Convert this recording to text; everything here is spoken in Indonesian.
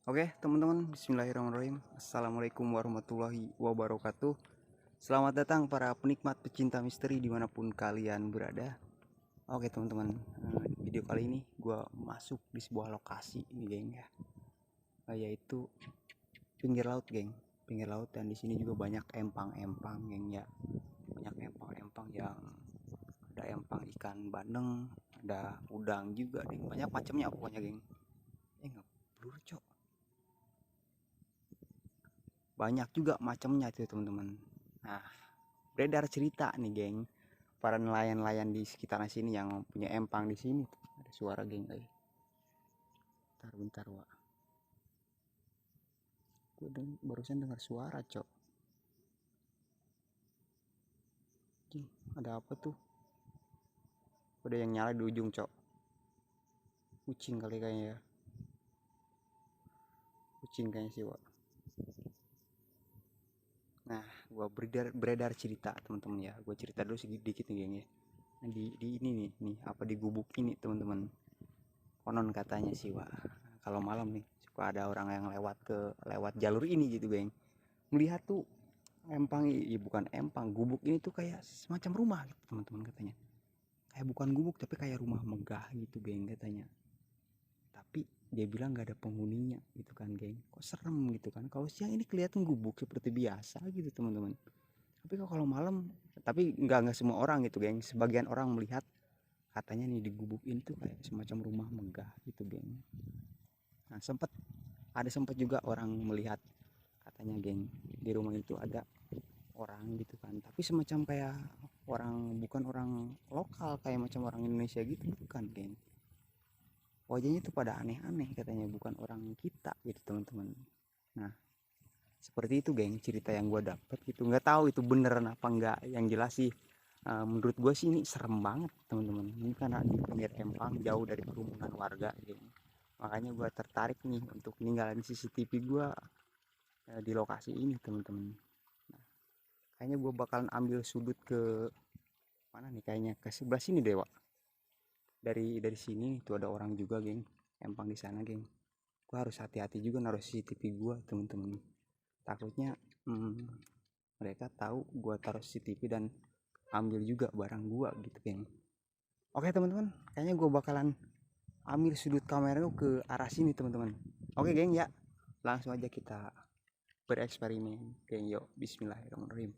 Oke, teman-teman, bismillahirrahmanirrahim. Assalamualaikum warahmatullahi wabarakatuh. Selamat datang para penikmat pecinta misteri dimanapun kalian berada. Oke, teman-teman, video kali ini gue masuk di sebuah lokasi nih, geng ya, yaitu pinggir laut, geng. Pinggir laut, dan di sini juga banyak empang-empang, geng ya. Banyak empang-empang yang ada empang ikan bandeng, ada udang juga, geng. Banyak macamnya pokoknya, geng. Nggak blur, cok. Banyak juga macamnya tuh, teman-teman. Nah, beredar cerita nih, geng, para nelayan-nelayan di sekitaran sini yang punya empang di sini tuh. Ada suara, geng, bentar Wak. Barusan dengar suara, cok. Ada apa tuh? Ada yang nyala di ujung, cok. Kucing kali kayaknya ya. Kucing kayaknya sih, Wak. Nah, gua beredar cerita, teman-teman ya. Gua cerita dulu sedikit nih, geng ya. Nah, di ini nih apa di gubuk ini, teman-teman. Konon katanya sih, Wak, kalau malam nih suka ada orang yang lewat jalur ini gitu, geng. Melihat tuh empang, iya bukan empang, gubuk ini tuh kayak semacam rumah gitu, teman-teman katanya. Kayak bukan gubuk tapi kayak rumah megah gitu, geng, katanya. Tapi dia bilang nggak ada penghuninya gitu kan, geng. Kok serem gitu kan. Kalau siang ini kelihatan gubuk seperti biasa gitu, teman-teman. Tapi kalau malam, tapi nggak semua orang gitu, geng. Sebagian orang melihat katanya nih di gubuk ini tuh kayak semacam rumah megah gitu, geng. Nah, sempat juga orang melihat, katanya, geng, di rumah itu ada orang gitu kan, tapi semacam kayak orang, bukan orang lokal kayak macam orang Indonesia gitu, bukan, geng. Wajahnya tuh pada aneh-aneh katanya, bukan orang kita gitu, teman-teman. Nah, seperti itu, geng, cerita yang gue dapet gitu. Nggak tahu itu beneran apa enggak, yang jelas sih menurut gue sih ini serem banget, teman-teman. Ini karena di pinggir empang, jauh dari kerumunan warga, geng. Makanya gue tertarik nih untuk ninggalin CCTV gue di lokasi ini, teman-teman. Nah, kayaknya gue bakalan ambil sudut ke mana nih, kayaknya ke sebelah sini deh, Wak. Dari sini tuh ada orang juga, geng, empang di sana, geng. Gue harus hati-hati juga naruh CCTV gue, teman-teman. Takutnya hmm, mereka tahu gue taruh CCTV dan ambil juga barang gue gitu, geng. Oke, teman-teman, kayaknya gue bakalan ambil sudut kamera ke arah sini, teman-teman. Oke, geng, ya, langsung aja kita bereksperimen, geng. Yuk, bismillahirrahmanirrahim.